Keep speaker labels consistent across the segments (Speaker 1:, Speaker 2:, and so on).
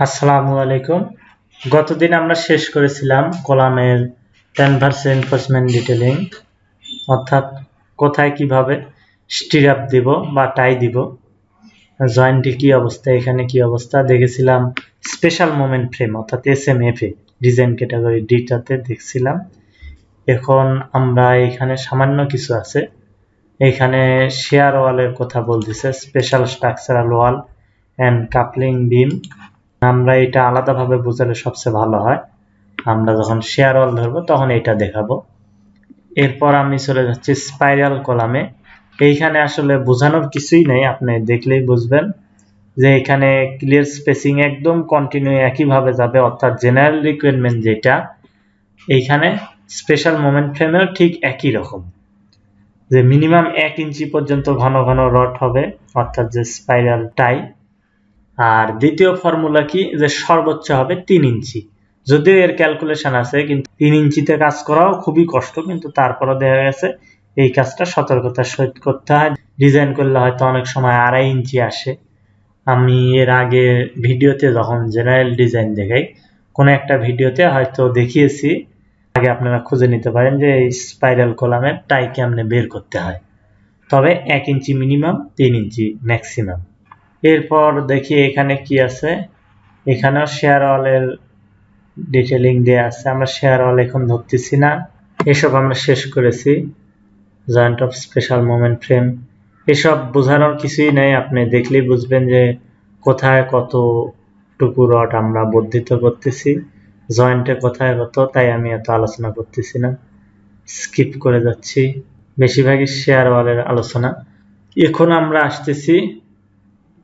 Speaker 1: আসসালামু আলাইকুম। গতদিন আমরা শেষ করেছিলাম কলামের ক্যানভাস রিইনফোর্সমেন্ট ডিটেইলিং, অর্থাৎ কোথায় কিভাবে স্টিরাপ দিব বা টাই দিব, জয়েন্টে কি অবস্থা, এখানে কি অবস্থা দেখেছিলাম। স্পেশাল মোমেন্ট ফ্রেম অর্থাৎ SMF এ ডিজাইন ক্যাটাগরি ডিটাতে দেখছিলাম। এখন আমরা এখানে সামান্য কিছু আছে, এখানে শেয়ার ওয়ালের কথা বলতেছে, special structural wall and coupling beam. আমরা এটা আলাদাভাবে বোঝালে সবচেয়ে ভালো হয়। আমরা যখন শেয়ার ওয়াল ধরবো তখন এটা দেখাবো। এরপর আমি চলে যাচ্ছি স্পাইরাল কলামে। এইখানে আসলে বোঝানোর কিছুই নেই, আপনি দেখলেই বুঝবেন যে এখানে ক্লিয়ার স্পেসিং একদম কন্টিনিউ একইভাবে যাবে, অর্থাৎ জেনারেল রিকোয়ারমেন্ট যেটা এইখানে স্পেশাল মোমেন্ট ফ্রেমেও ঠিক একই রকম, যে মিনিমাম 1 ইঞ্চি পর্যন্ত ঘন ঘন রড হবে, অর্থাৎ যে স্পাইরাল টাই। আর দ্বিতীয় ফর্মুলা কি, যে সর্বোচ্চ হবে 3 ইঞ্চি। যদিও এর ক্যালকুলেশন আছে, কিন্তু 3 ইঞ্চিতে কাজ করাও খুবই কষ্ট, কিন্তু তারপরে দেখা গেছে এই কাজটা সতর্কতার সহিত করতে হয়। ডিজাইন করলে হয়তো অনেক সময় 2.5 ইঞ্চি আসে। আমি এর আগে ভিডিওতে যখন জেনারেল ডিজাইন দেখাই, কোনো একটা ভিডিওতে হয়তো দেখিয়েছি, আগে আপনারা খুঁজে নিতে পারেন যে এই স্পাইরাল কলামের টাই কেমনে বের করতে হয়। তবে 1 ইঞ্চি মিনিমাম, 3 ইঞ্চি ম্যাক্সিমাম। এরপর দেখি এখানে কি আছে, এখানেও শেয়ার ওয়ালের ডিটেইলিং দেয়া আছে। আমরা শেয়ার ওয়াল এখন ধরতেছি না, এসব আমরা শেষ করেছি। Joint of special moment frame, এসব বোঝানোর কিছুই নেই, আপনি দেখলেই বুঝবেন যে কোথায় কতটুকু রড আমরা বর্ধিত করতেছি, জয়েন্টে কোথায় কত, তাই আমি এত আলোচনা করতেছি না, স্কিপ করে যাচ্ছি। বেশিরভাগই শেয়ার ওয়ালের আলোচনা। এখন আমরা আসতেছি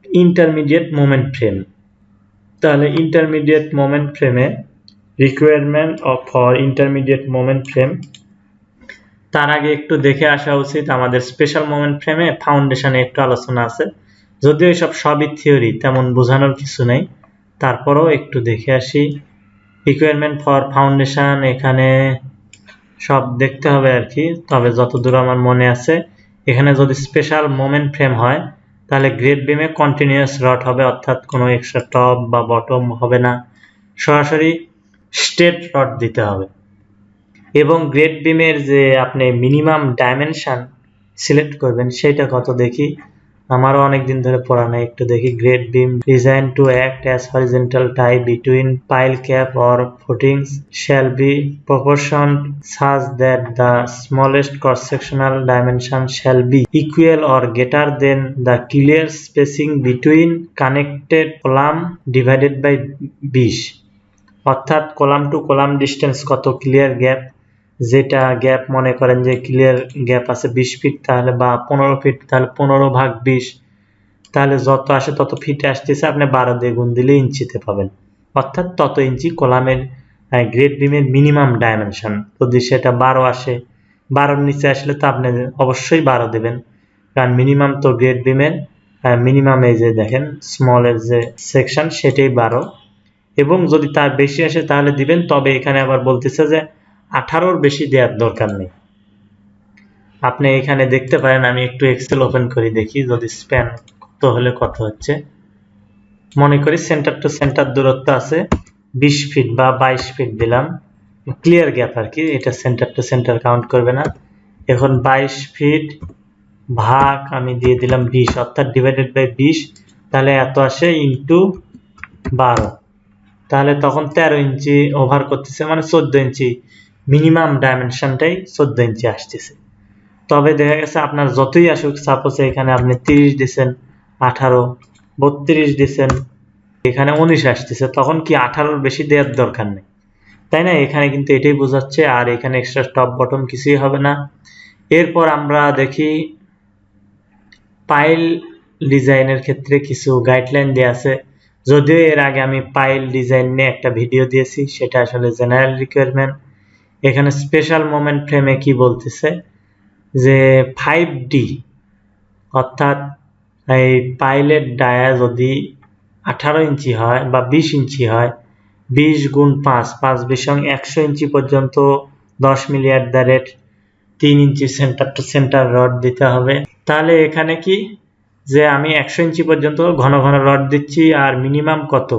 Speaker 1: ইন্টারমিডিয়েট মোমেন্ট ফ্রেম। তাহলে ইন্টারমিডিয়েট মোমেন্ট ফ্রেমে requirement for intermediate moment frame, তার আগে একটু দেখে আসা উচিত আমাদের স্পেশাল মোমেন্ট ফ্রেমে ফাউন্ডেশনে একটু আলোচনা আছে, যদিও এসব সবই থিওরি, তেমন বোঝানোর কিছু নেই, তারপরেও একটু দেখে আসি। রিকোয়ারমেন্ট ফর ফাউন্ডেশন এখানে সব দেখতে হবে আর কি, তবে যতদূর আমার মনে আছে এখানে যদি স্পেশাল মোমেন্ট ফ্রেম হয় তাহলে গ্রেড বিমে কন্টিনিউয়াস রড হবে, অর্থাৎ কোনো এক্সট্রা টপ বা বটম হবে না, সরাসরি স্ট্রেট রড দিতে হবে। এবং গ্রেড বিমের যে আপনি মিনিমাম ডাইমেনশন সিলেক্ট করবেন সেটা কত দেখি, আমারও অনেকদিন ধরে পড়া নাই, একটু দেখি। Grade beam design to act as horizontal tie between pile cap or footings shall be proportioned such that the smallest cross-sectional dimension shall be equal or greater than the clear spacing between connected column divided by 20, অর্থাৎ column two column distance কত, clear gap, যেটা gap মনে করেন যে clear gap আছে 20 fit, তাহলে বা 15 fit, তাহলে 15 ভাগ 20, তাহলে যত আসে তত ফিটে আসতেছে, আপনি 12 দিয়ে গুণ দিলে ইঞ্চিতে পাবেন, অর্থাৎ তত ইঞ্চি কলামের গ্রেড বিমের মিনিমাম ডাইমেনশন। যদি সেটা 12 আসে, 12-র নিচে আসলে তো আপনি অবশ্যই 12 দেবেন, কারণ মিনিমাম তো গ্রেড বিমের মিনিমাম, এই যে দেখেন স্মলের যে সেকশন সেটাই 12, এবং যদি তার বেশি আসে তাহলে দিবেন। তবে এখানে আবার বলতেছে যে 18-র বেশি দেওয়ার দরকার নেই। আপনি এখানে দেখতে পারেন, আমি একটু এক্সেল ওপেন করি দেখি, যদি স্প্যান কত হলে কত হচ্ছে। মনে করি সেন্টার টু সেন্টার দূরত্ব আছে 20 ফিট বা 22 ফিট দিলাম, ক্লিয়ার গ্যাপ আর কি, এটা সেন্টার টু সেন্টার কাউন্ট করবে না। এখন 22 ফিট ভাগ আমি দিয়ে দিলাম 20, অর্থাৎ ডিভাইডেড বাই 20, তাহলে এত আসে ইন্টু 12, তাহলে তখন 13 ইঞ্চি ওভার করতেছে, মানে 14 ইঞ্চি মিনিমাম ডাইমেনশনটাই 14 ইঞ্চি আসতেছে। তবে দেখা গেছে আপনার যতই আসুক, সাপোজ এখানে আপনি 30 দিচ্ছেন, 18, 32 দিচ্ছেন, এখানে 19 আসতেছে, তখন কি 18-র বেশি দেওয়ার দরকার নেই, তাই না? এখানে কিন্তু এটাই বোঝাচ্ছে, আর এখানে এক্সট্রা টপ বটম কিছুই হবে না। এরপর আমরা দেখি পাইল ডিজাইনের ক্ষেত্রে কিছু গাইডলাইন দেওয়া আছে, যদিও এর আগে আমি পাইল ডিজাইন নিয়ে একটা ভিডিও দিয়েছি, সেটা আসলে জেনারেল রিকোয়ারমেন্ট। এখানে স্পেশাল মোমেন্ট ফ্রেমে কি বলতেছে যে 5D, অর্থাৎ এই পাইলের ডায়া যদি 18 ইঞ্চি হয় বা 20 ইঞ্চি হয়, 20 গুণ 5, 5 বিশং 100 ইঞ্চি পর্যন্ত 10 milli at the rate 3 inch centre to centre rod দিতে হবে। তাহলে এখানে কি, যে আমি 100 ইঞ্চি পর্যন্ত ঘন ঘন রড দিচ্ছি, আর মিনিমাম কত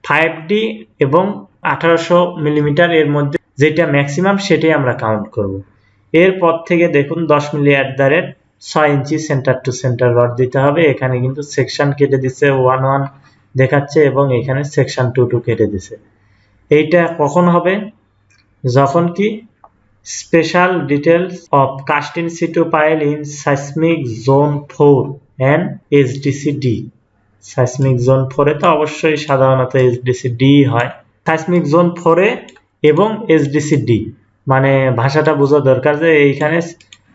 Speaker 1: 5D এবং 1800 মিলিমিটার এর মধ্যে যেটা ম্যাক্সিমাম সেটাই আমরা কাউন্ট করব। এরপর থেকে দেখুন 10 মিলি @ 6 ইঞ্চি সেন্টার টু সেন্টার রড দিতে হবে। এখানে কিন্তু সেকশন কেটে দিচ্ছে 1 দেখাচ্ছে এবং এখানে সেকশন 2 কেটে দিচ্ছে। এইটা কখন হবে? যখন কি special details of cast in situ pile in seismic zone 4 and SDC-D। Seismic zone 4 এ তো অবশ্যই সাধারণত SDC-D হয়। সাইসমিক জোন 4 এ এবং SDC-D মানে ভাষাটা বোঝা দরকার যে এইখানে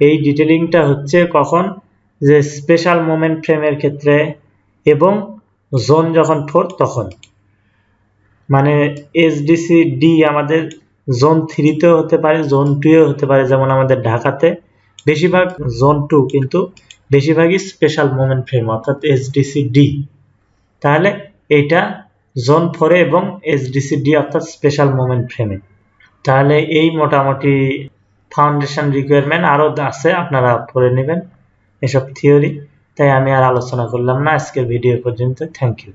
Speaker 1: এই ডিটেলিংটা হচ্ছে কখন, যে স্পেশাল মোমেন্ট ফ্রেমের ক্ষেত্রে এবং জোন যখন 4 তখন। মানে SDC-D আমাদের জোন 3 তেও হতে পারে, জোন 2 এও হতে পারে, যেমন আমাদের ঢাকাতে বেশিরভাগ জোন 2, কিন্তু বেশিরভাগই স্পেশাল মোমেন্ট ফ্রেম অর্থাৎ SDC-D। তাহলে এটা জোন 4 এবং SDC-D অর্থাৎ স্পেশাল মোমেন্ট ফ্রেমে। তাহলে এই মোটামুটি ফাউন্ডেশন রিকোয়ারমেন্ট, আরও আছে আপনারা পড়ে নেবেন এসব থিওরি, তাই আমি আর আলোচনা করলাম না। আজকের ভিডিও পর্যন্ত। Thank you.